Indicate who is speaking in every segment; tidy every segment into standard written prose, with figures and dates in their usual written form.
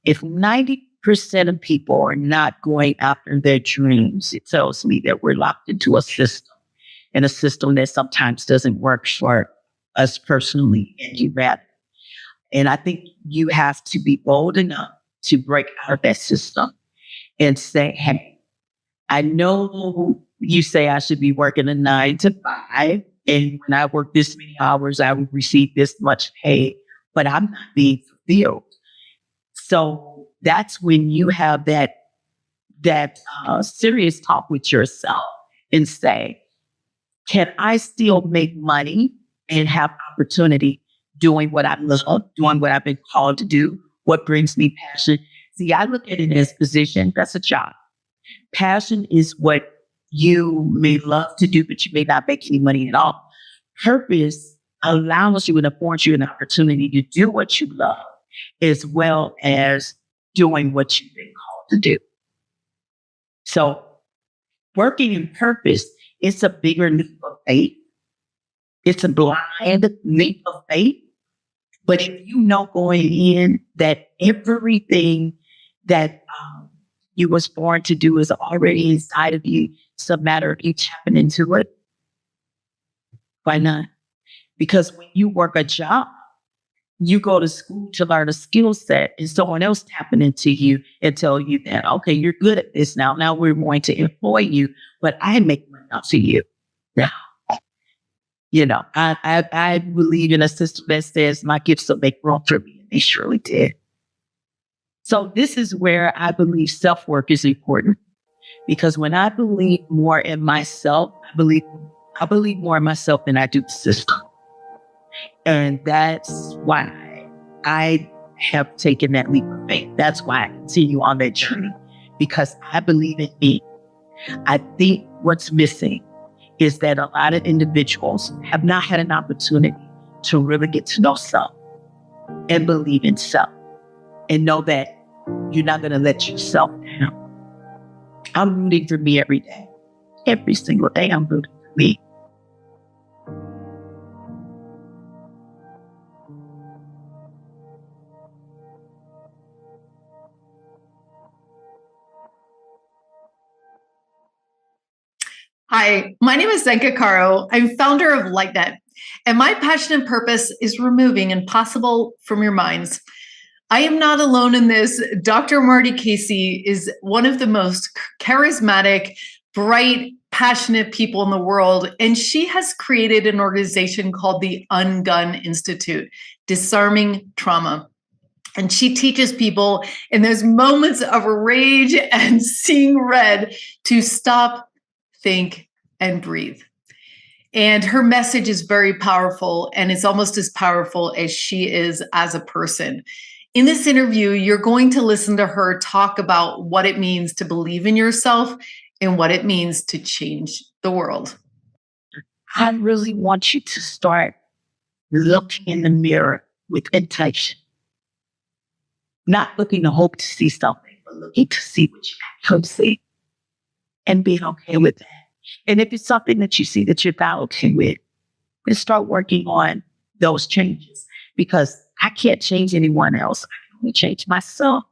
Speaker 1: If 90% of people are not going after their dreams, it tells me that we're locked into a system, and a system that sometimes doesn't work for us personally and humanity. And I think you have to be bold enough to break out of that system and say, hey, I know you say I should be working a 9 to 5. And when I work this many hours, I will receive this much pay, but I'm not being fulfilled. So that's when you have that serious talk with yourself and say, can I still make money and have opportunity doing what I love, doing what I've been called to do, what brings me passion? See, I look at it as position. That's a job. Passion is what you may love to do, but you may not make any money at all. Purpose allows you and affords you an opportunity to do what you love, as well as doing what you've been called to do. So working in purpose, it's a bigger leap of faith. It's a blind leap of faith. But if you know going in that everything that you was born to do is already inside of you, it's a matter of you tapping into it. Why not? Because when you work a job, you go to school to learn a skill set, and someone else tapping into you and tell you that, okay, you're good at this now. Now we're going to employ you, but I make money off of you. Now, you know, I believe in a system that says my gifts will make room for me, and they surely did. So this is where I believe self-work is important, because when I believe more in myself, I believe more in myself than I do the system. And that's why I have taken that leap of faith. That's why I continue on that journey, because I believe in me. I think what's missing is that a lot of individuals have not had an opportunity to really get to know self and believe in self and know that you're not going to let yourself down. I'm rooting for me every day. Every single day I'm rooting for me.
Speaker 2: Hi, my name is Zenka. I'm founder of LightNet, and my passion and purpose is removing impossible from your minds. I am not alone in this. Dr. Marty Casey is one of the most charismatic, bright, passionate people in the world, and she has created an organization called the UnGUN Institute, Disarming Trauma. And she teaches people in those moments of rage and seeing red to stop, think, and breathe. And her message is very powerful, and it's almost as powerful as she is as a person. In this interview, you're going to listen to her talk about what it means to believe in yourself and what it means to change the world.
Speaker 1: I really want you to start looking in the mirror with intention. Not looking to hope to see something, but looking to see what you actually see and being okay with that. And if it's something that you see that you're not okay with, then start working on those changes, because I can't change anyone else. I can only change myself.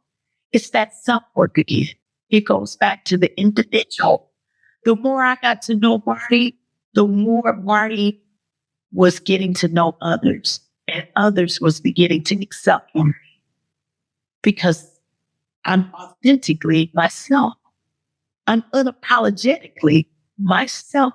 Speaker 1: It's that self-work again. It goes back to the individual. The more I got to know Marty, the more Marty was getting to know others, and others was beginning to accept Marty, because I'm authentically myself. I'm unapologetically myself.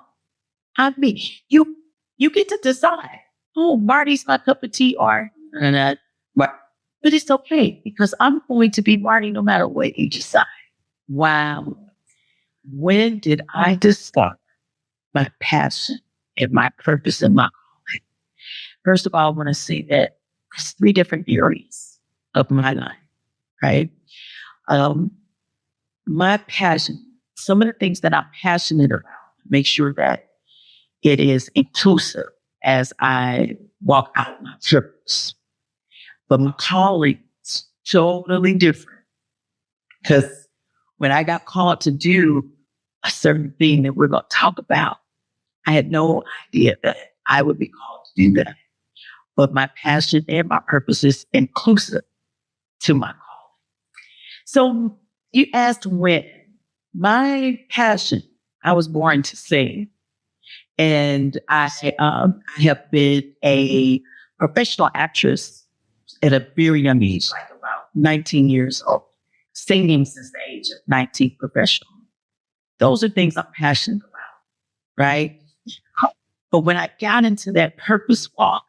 Speaker 1: I'm me. You get to decide. Oh, Marty's my cup of tea, but it's okay, because I'm going to be Marty no matter what you decide. Wow. When did I discover my passion and my purpose and my calling? First of all, I want to say that there's 3 different areas of my life, right? My passion, some of the things that I'm passionate about, make sure that it is inclusive as I walk out my purpose. But my calling is totally different, because when I got called to do a certain thing that we're going to talk about, I had no idea that I would be called to do that. But my passion and my purpose is inclusive to my calling. So you asked when. My passion, I was born to sing. And I have been a professional actress at a very young age, like about 19 years old, singing since the age of 19 professional. Those are things I'm passionate about, right? But when I got into that purpose walk,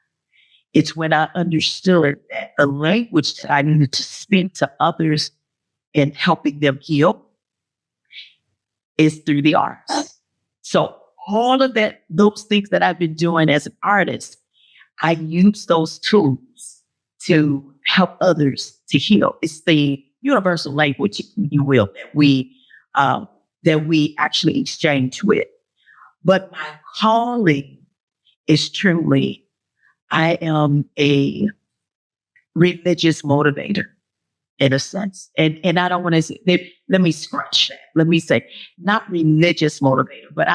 Speaker 1: it's when I understood that the language that I needed to speak to others and helping them heal is through the arts. So all of that, those things that I've been doing as an artist, I use those tools to help others to heal. It's the universal language, if you will, that we actually exchange with. But my calling is truly, I am a religious motivator in a sense. And I don't want to say, let me scratch that. Let me say, not religious motivator, but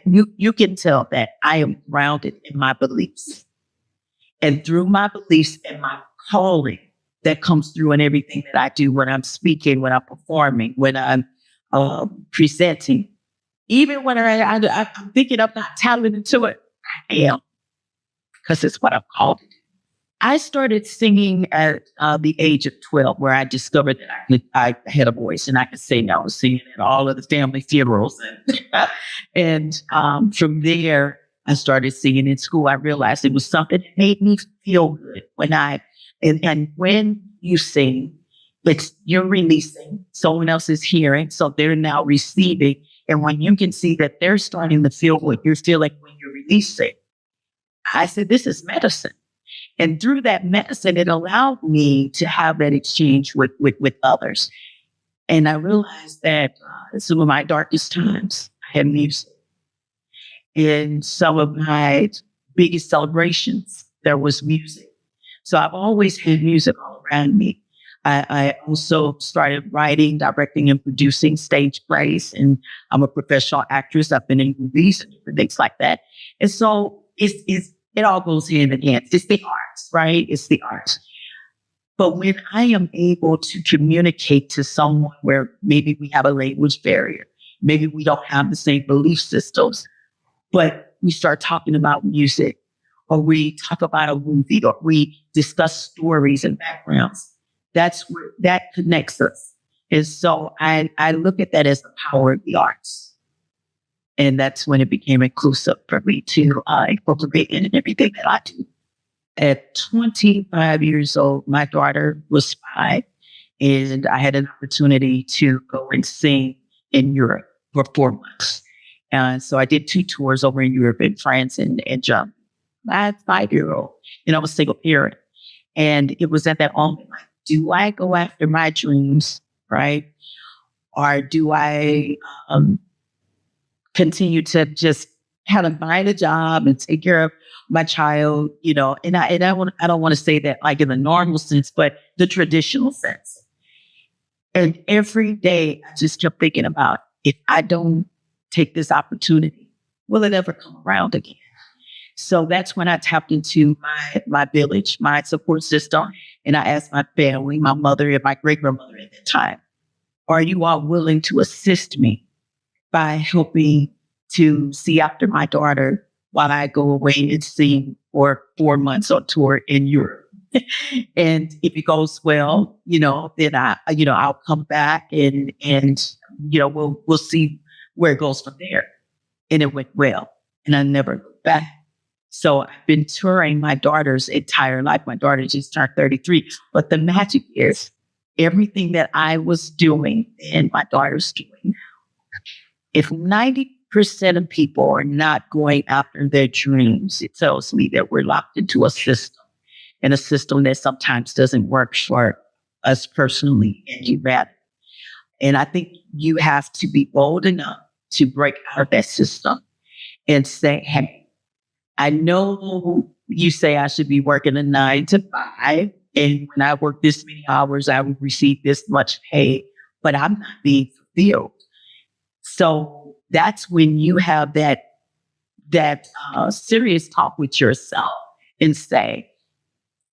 Speaker 1: you can tell that I am grounded in my beliefs. And through my beliefs and my calling that comes through in everything that I do, when I'm speaking, when I'm performing, when I'm presenting, even when I'm thinking I'm not talented to it, I am, because it's what I'm called to do. I started singing at the age of 12, where I discovered that I had a voice and I could sing. I was singing at all of the family funerals. And from there, I started singing in school. I realized it was something that made me feel good and when you sing, you're releasing, someone else is hearing, so they're now receiving. And when you can see that they're starting to feel what you're feeling when you're releasing, I said, this is medicine. And through that medicine, it allowed me to have that exchange with others. And I realized that some of my darkest times, I had music. In some of my biggest celebrations, there was music. So I've always had music all around me. I also started writing, directing, and producing stage plays. And I'm a professional actress. I've been in movies and different things like that. And so it all goes hand in hand. It's the arts, right? It's the arts. But when I am able to communicate to someone where maybe we have a language barrier, maybe we don't have the same belief systems, but we start talking about music, or we talk about a movie, or we discuss stories and backgrounds, that's where that connects us. And so I look at that as the power of the arts. And that's when it became inclusive for me to incorporate in everything that I do. At 25 years old, my daughter was 5, and I had an opportunity to go and sing in Europe for 4 months. And so I did 2 tours over in Europe, in France and Germany. I had 5-year-old, and I was a single parent. And it was at that moment, like, do I go after my dreams, right? Or do I continue to just kind of find a job and take care of my child, and I don't want to say that like in the normal sense, but the traditional sense. And every day I just kept thinking about, if I don't take this opportunity, will it ever come around again? So that's when I tapped into my village, my support system. And I asked my family, my mother and my great-grandmother at that time, are you all willing to assist me by helping to see after my daughter while I go away and sing for 4 months on tour in Europe? And if it goes well, then I'll come back and we'll see where it goes from there. And it went well, and I never looked back. So I've been touring my daughter's entire life. My daughter just turned 33, but the magic is everything that I was doing and my daughter's doing now. If 90% of people are not going after their dreams, it tells me that we're locked into a system, and a system that sometimes doesn't work for us personally and humanity. And I think you have to be bold enough to break out of that system and say, hey, I know you say I should be working a 9 to 5, and when I work this many hours, I will receive this much pay, but I'm not being fulfilled. So that's when you have that serious talk with yourself and say,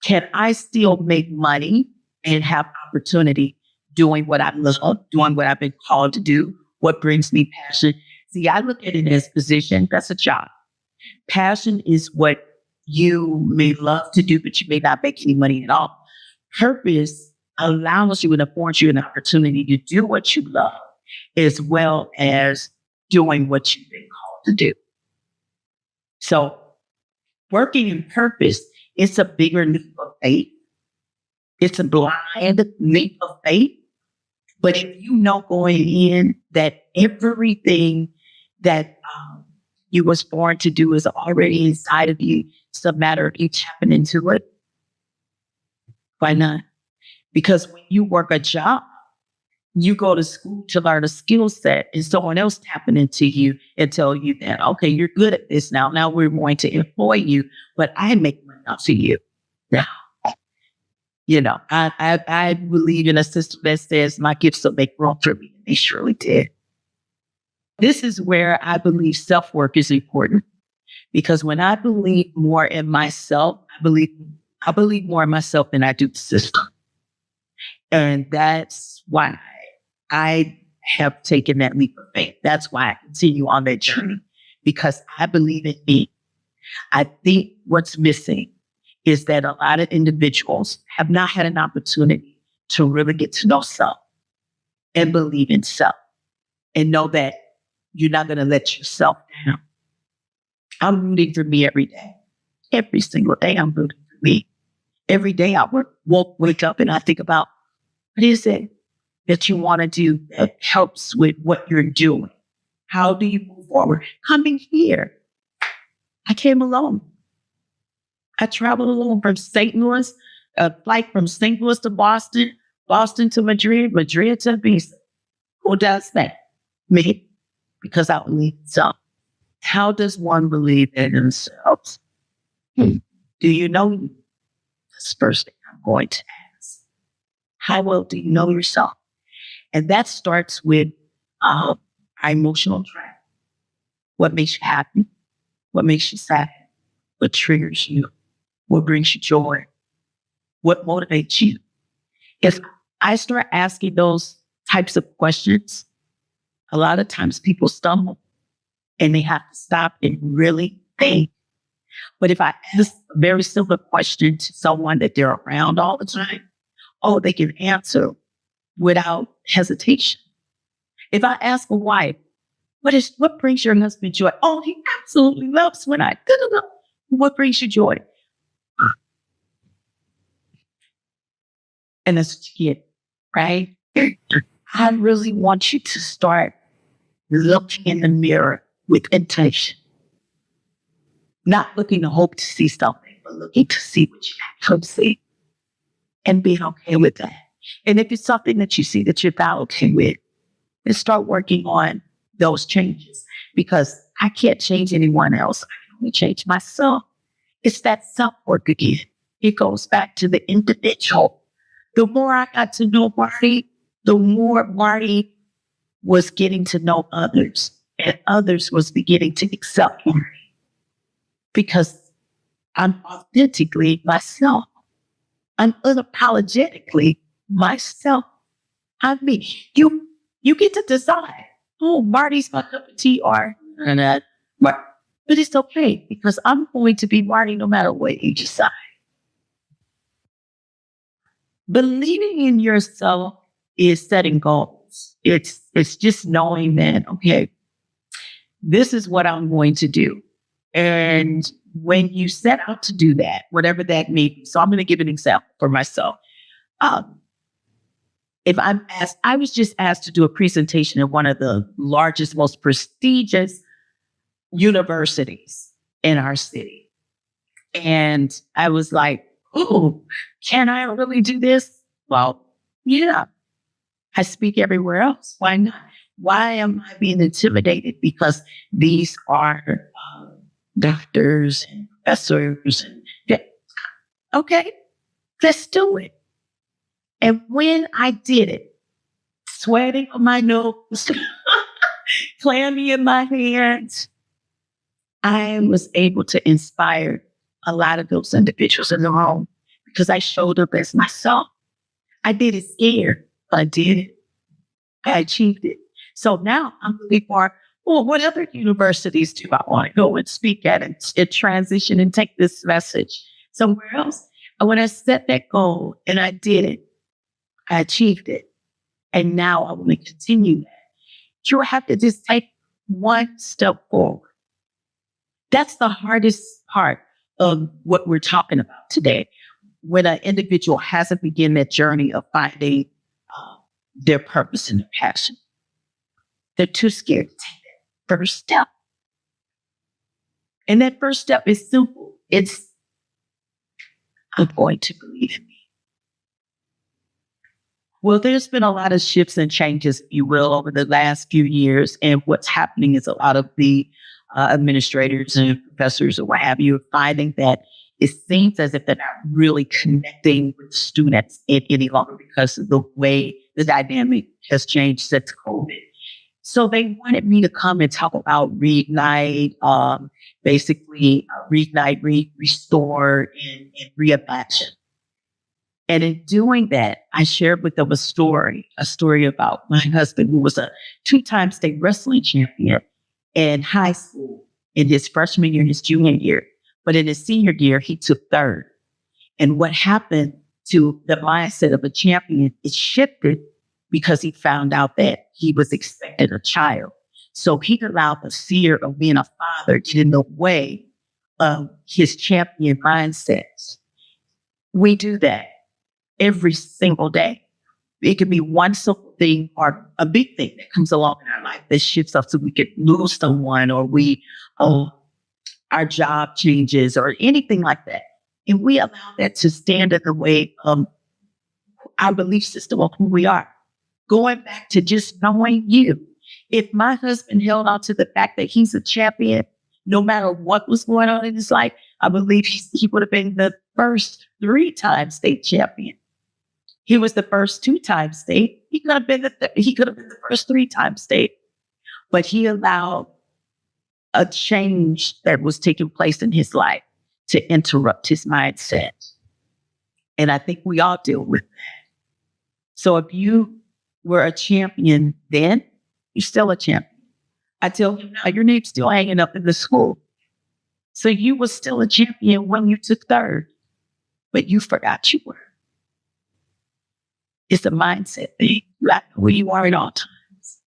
Speaker 1: can I still make money and have opportunity doing what I love, doing what I've been called to do, what brings me passion. See, I look at it as position. That's a job. Passion is what you may love to do, but you may not make any money at all. Purpose allows you and affords you an opportunity to do what you love, as well as doing what you've been called to do. So working in purpose, it's a bigger leap of faith. It's a blind leap of faith. But if you know going in that everything that you was born to do is already inside of you, it's a matter of you tapping into it. Why not? Because when you work a job, you go to school to learn a skill set and someone else tapping into you and tell you that, okay, you're good at this now. Now we're going to employ you, but I make money off of you. Now, you know, I believe in a system that says my gifts will make room for me. They surely did. This is where I believe self-work is important, because when I believe more in myself, I believe more in myself than I do the system. And that's why I have taken that leap of faith. That's why I continue on that journey, because I believe in me. I think what's missing is that a lot of individuals have not had an opportunity to really get to know self and believe in self and know that you're not going to let yourself down. I'm rooting for me every day. Every single day I'm rooting for me. Every day I wake up and I think about, what is it that you want to do that helps with what you're doing? How do you move forward? Coming here, I came alone. I traveled alone from St. Louis, a flight from St. Louis to Boston, Boston to Madrid, Madrid to Ibiza. Who does that? Me, because I believe in self. How does one believe in themselves? Do you know you? That's the first thing I'm going to ask. How well do you know yourself? And that starts with our emotional track. What makes you happy? What makes you sad? What triggers you? What brings you joy? What motivates you? If I start asking those types of questions, a lot of times people stumble and they have to stop and really think. But if I ask a very simple question to someone that they're around all the time, they can answer without hesitation. If I ask a wife, what brings your husband joy? Oh, he absolutely loves when I, what brings you joy? And that's what you get, right? I really want you to start looking in the mirror with intention. Not looking to hope to see something, but looking to see what you actually see and being okay with that. And if it's something that you see that you're not okay with, then start working on those changes, because I can't change anyone else. I can only change myself. It's that self-work again. It goes back to the individual. The more I got to know Marty, the more Marty was getting to know others, and others was beginning to accept Marty, because I'm authentically myself. I'm unapologetically myself. I mean, you get to decide, Marty's my cup of tea, or not. But it's okay, because I'm going to be Marty no matter what you decide. Believing in yourself is setting goals. It's just knowing that, okay, this is what I'm going to do. And when you set out to do that, whatever that may be, so I'm going to give an example for myself. If I'm asked, I was just asked to do a presentation at one of the largest, most prestigious universities in our city. And I was like, can I really do this? Well, yeah. I speak everywhere else. Why not? Why am I being intimidated? Because these are doctors and professors. Okay, let's do it. And when I did it, sweating on my nose, clammy in my hands, I was able to inspire a lot of those individuals in the room, because I showed up as myself. I did it scared, I did it. I achieved it. So now I'm looking for, well, what other universities do I want to go and speak at and transition and take this message somewhere else? And when I set that goal and I did it, I achieved it. And now I want to continue that. You have to just take one step forward. That's the hardest part of what we're talking about today. When an individual hasn't begun that journey of finding their purpose and their passion, they're too scared to take that first step. And that first step is simple. It's, I'm going to believe in me. Well, there's been a lot of shifts and changes, if you will, over the last few years. And what's happening is a lot of the administrators and professors or what have you are finding that it seems as if they're not really connecting with students any longer because of the way the dynamic has changed since COVID. So they wanted me to come and talk about reignite, reignite, restore, and reimagine. And in doing that, I shared with them a story about my husband, who was a 2-time state wrestling champion in high school in his freshman year and his junior year. But in his senior year, he took third. And what happened to the mindset of a champion, it shifted because he found out that he was expecting a child. So he allowed the fear of being a father get in the way of his champion mindset. We do that every single day. It can be one simple thing or a big thing that comes along in our life that shifts us so we could lose someone or our job changes or anything like that. And we allow that to stand in the way of our belief system of who we are. Going back to just knowing you. If my husband held on to the fact that he's a champion, no matter what was going on in his life, I believe he would have been the first 3-time state champion. He was the first 2-time state. He could have been the first 3-time state. But he allowed a change that was taking place in his life to interrupt his mindset. And I think we all deal with that. So if you were a champion then, you're still a champion. I tell him now, your name's still hanging up in the school. So you were still a champion when you took third, but you forgot you were. It's a mindset thing. You have to know where you are at all times.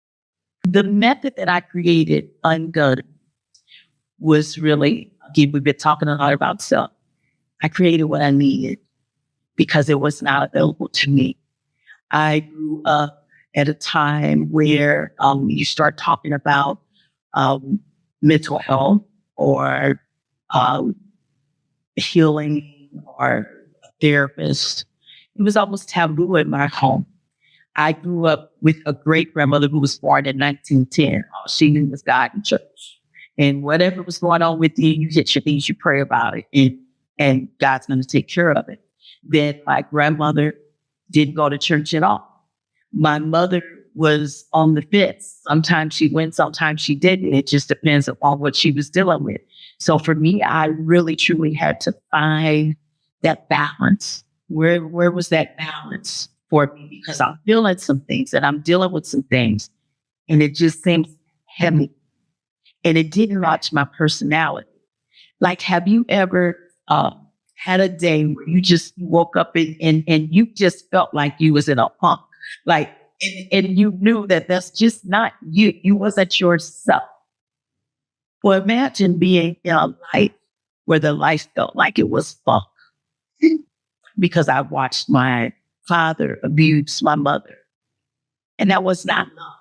Speaker 1: The method that I created, UnGUN, was really, again, we've been talking a lot about self. I created what I needed because it was not available to me. I grew up at a time where you start talking about mental health or healing or a therapist. It was almost taboo in my home. I grew up with a great grandmother who was born in 1910. All she knew was God and church. And whatever was going on with you, you hit your knees, you pray about it, and God's going to take care of it. Then my grandmother didn't go to church at all. My mother was on the fence. Sometimes she went, sometimes she didn't. It just depends upon what she was dealing with. So for me, I really, truly had to find that balance. Where was that balance for me? Because I'm feeling some things and I'm dealing with some things, and it just seems heavy. And it didn't match my personality. Like, have you ever had a day where you just woke up and you just felt like you was in a funk? Like, and you knew that that's just not you. You wasn't yourself. Well, imagine being in a life where the life felt like it was funk. Because I watched my father abuse my mother. And that was not love.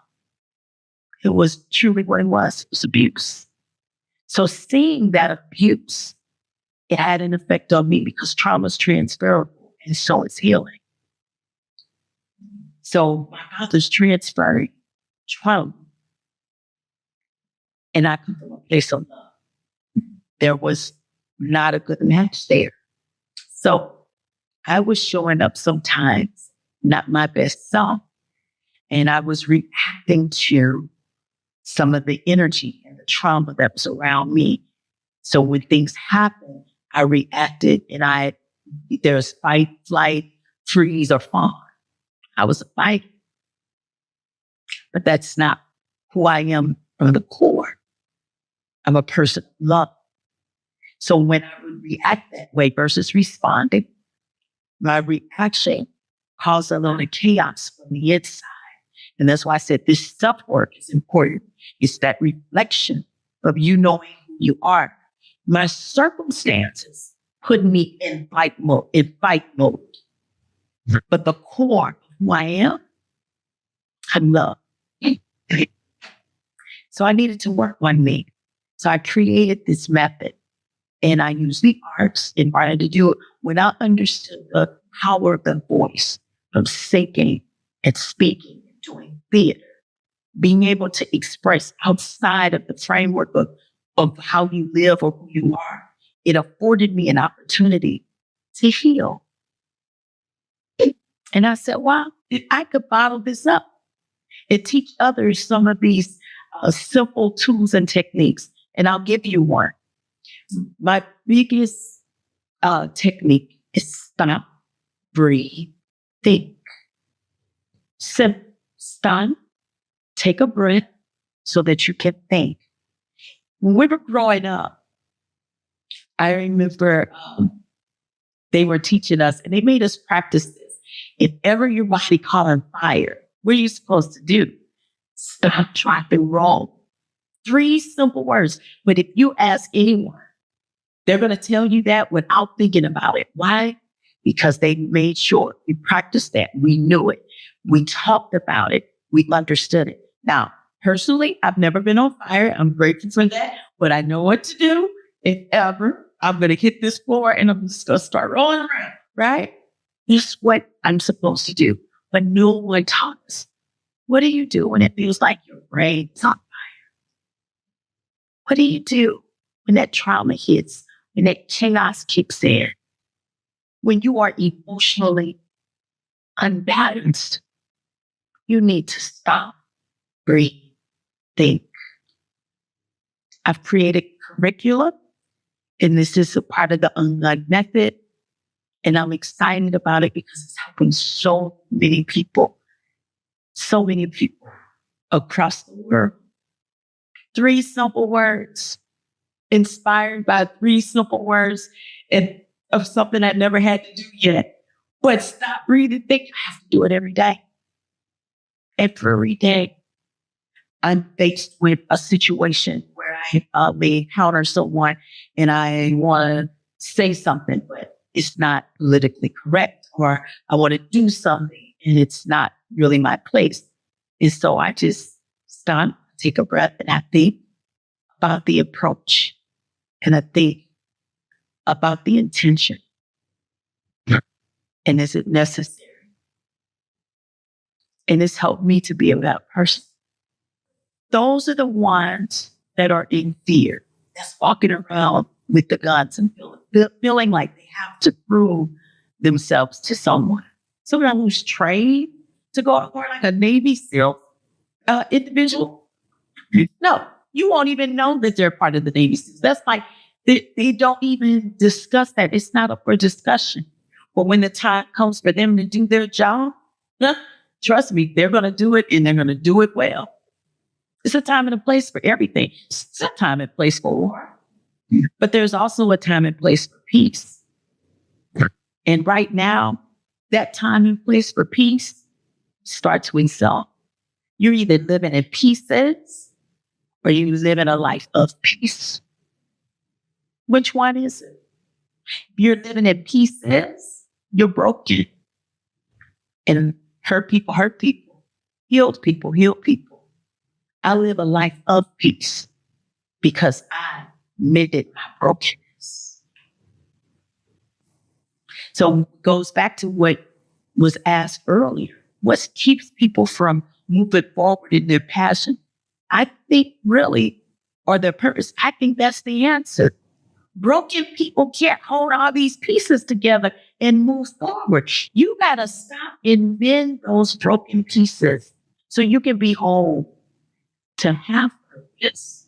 Speaker 1: It was truly what it was abuse. So seeing that abuse, it had an effect on me because trauma is transferable and so is healing. So my father's transferring trauma. And I come from a place of love. There was not a good match there. So I was showing up sometimes, not my best self. And I was reacting to some of the energy and the trauma that was around me. So when things happened, I reacted and there's fight, flight, freeze, or fawn. I was a fighter, but that's not who I am from the core. I'm a person of love. So when I would react that way versus responding, my reaction caused a lot of chaos from the inside. And that's why I said this stuff work is important. It's that reflection of you knowing who you are. My circumstances put me in fight mode. But the core of who I am, I love. So I needed to work on me. So I created this method and I used the arts in order to do it when I understood the power of the voice, of singing and speaking and doing theater, being able to express outside of the framework of how you live or who you are. It afforded me an opportunity to heal. And I said, wow, if I could bottle this up and teach others some of these simple tools and techniques. And I'll give you one. My biggest technique is stop, breathe, think. Simple. Stop, take a breath so that you can think. When we were growing up, I remember they were teaching us and they made us practice this. If ever your body caught on fire, what are you supposed to do? Stop, drop, and roll. 3 simple words. But if you ask anyone, they're going to tell you that without thinking about it. Why? Because they made sure we practiced that. We knew it. We talked about it. We understood it. Now, personally, I've never been on fire. I'm grateful for that. But I know what to do. If ever I'm going to hit this floor and I'm just going to start rolling around, right? This is what I'm supposed to do. But no one taught us. What do you do when it feels like your brain's on fire? What do you do when that trauma hits, when that chaos kicks in, when you are emotionally unbalanced? You need to stop, breathe, think. I've created curriculum, and this is a part of the UnGUN method. And I'm excited about it because it's helping so many people across the world. 3 simple words, inspired by 3 simple words and of something I never had to do yet. But stop, breathe, and think. I have to do it every day. Every day. I'm faced with a situation where I may encounter someone and I want to say something, but it's not politically correct, or I want to do something and it's not really my place. And so I just stop, take a breath, and I think about the approach and I think about the intention. And is it necessary? And it's helped me to be a better person. Those are the ones that are in fear, that's walking around with the guns and feeling like they have to prove themselves to someone. Someone who's trained to go to war like a Navy SEAL individual. No, you won't even know that they're part of the Navy SEALs. That's like, they don't even discuss that. It's not up for discussion. But when the time comes for them to do their job, trust me, they're going to do it and they're going to do it well. It's a time and a place for everything. It's a time and place for war. But there's also a time and place for peace. And right now, that time and place for peace starts with self. You're either living in pieces or you live in a life of peace. Which one is it? If you're living in pieces, you're broken. And hurt people, healed people, heal people. I live a life of peace because I mended my brokenness. So it goes back to what was asked earlier. What keeps people from moving forward in their passion? I think really, or their purpose, I think that's the answer. Broken people can't hold all these pieces together and move forward. You got to stop and mend those broken pieces so you can be whole. To have purpose.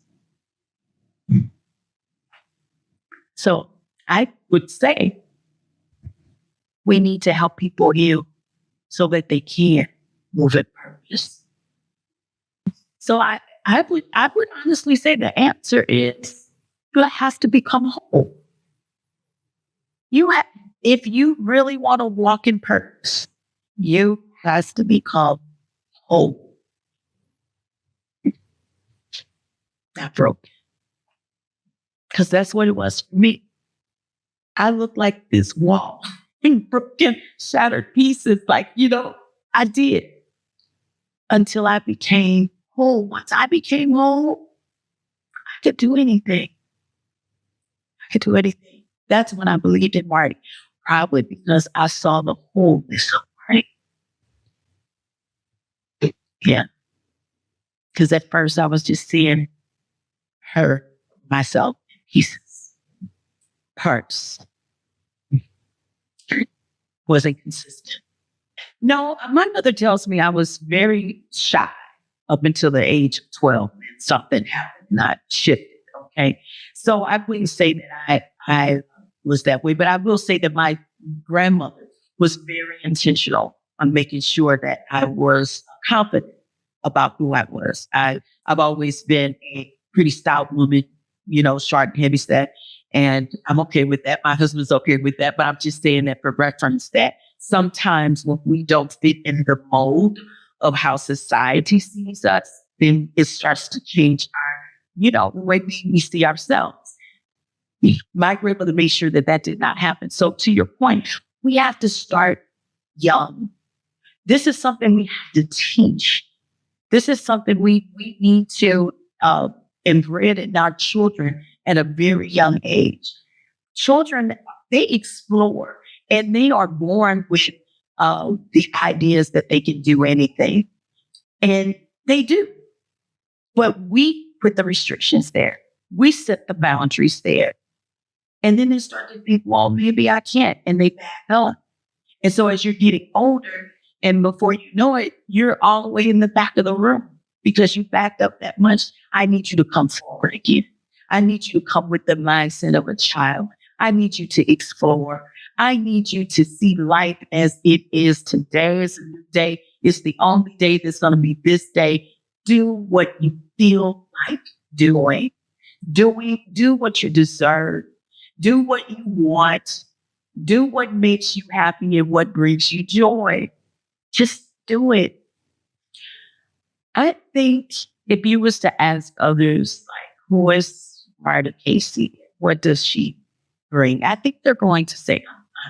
Speaker 1: So I would say we need to help people heal so that they can move in purpose. So I would honestly say the answer is you have to become whole. If you really want to walk in purpose, you have to become whole. Not broken. Because that's what it was for me. I looked like this wall in broken, shattered pieces. I did until I became whole. Once I became whole, I could do anything. That's when I believed in Marty. Probably because I saw the wholeness of Marty. Yeah. Because at first I was just seeing her, myself, pieces, parts. Wasn't consistent. No, my mother tells me I was very shy up until the age of 12. And something happened, not shifted. Okay. So I wouldn't say that I was that way, but I will say that my grandmother was very intentional on making sure that I was confident about who I was. I've always been a pretty stout woman, short and heavy set. And I'm okay with that. My husband's okay with that, but I'm just saying that for reference that sometimes when we don't fit in the mold of how society sees us, then it starts to change the way we see ourselves. My grandmother made sure that did not happen. So to your point, we have to start young. This is something we have to teach. This is something we need to embed in our children at a very young age. Children, they explore and they are born with the ideas that they can do anything. And they do. But we put the restrictions there. We set the boundaries there. And then they start to think, well, maybe I can't. And they back up. And so as you're getting older, and before you know it, you're all the way in the back of the room because you backed up that much. I need you to come forward again. I need you to come with the mindset of a child. I need you to explore. I need you to see life as it is today. It's a new day. It's the only day that's going to be this day. Do what you feel like doing. Do what you deserve. Do what you want. Do what makes you happy and what brings you joy. Just do it. I think if you was to ask others, who is Marty Casey? What does she bring? I think they're going to say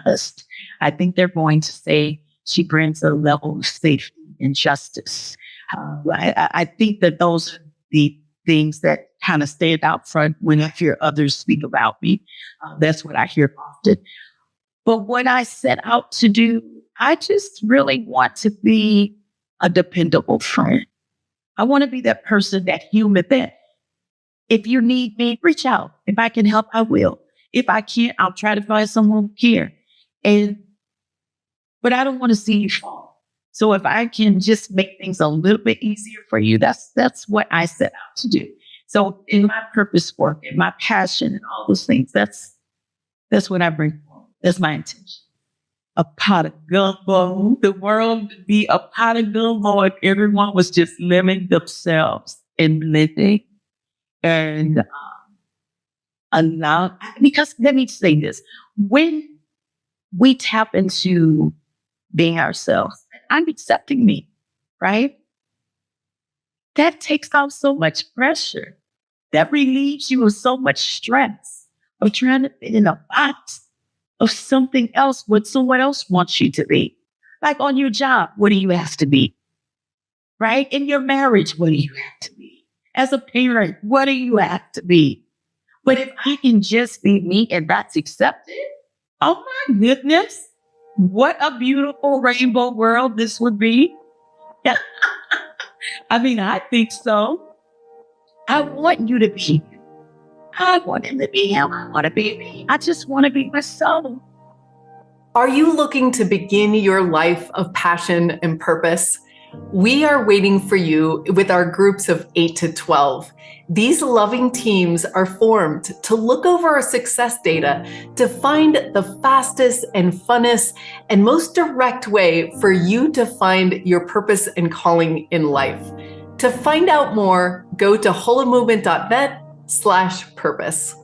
Speaker 1: honest. I think they're going to say she brings a level of safety and justice. I think that those are the things that kind of stand out front when I hear others speak about me. That's what I hear often. But what I set out to do, I just really want to be a dependable friend. I want to be that person, that human that if you need me, reach out. If I can help, I will. If I can't, I'll try to find someone who can. But I don't want to see you fall. So if I can just make things a little bit easier for you, that's what I set out to do. So in my purpose work, in my passion and all those things, that's what I bring forward. That's my intention. A pot of gumbo. The world would be a pot of gumbo if everyone was just living themselves and living. And allow, because let me say this, when we tap into being ourselves, I'm accepting me, right? That takes off so much pressure. That relieves you of so much stress of trying to fit in a box of something else, what someone else wants you to be. Like on your job, what do you have to be? Right? In your marriage, what do you have to be? As a parent, what do you have to be? But if I can just be me and that's accepted, oh my goodness, what a beautiful rainbow world this would be. Yeah. I mean, I think so. I want you to be you. I want him to be him. I want to be me. I just want to be myself.
Speaker 2: Are you looking to begin your life of passion and purpose? We are waiting for you with our groups of 8 to 12. These loving teams are formed to look over our success data to find the fastest and funnest and most direct way for you to find your purpose and calling in life. To find out more, go to wholemovement.vet/purpose.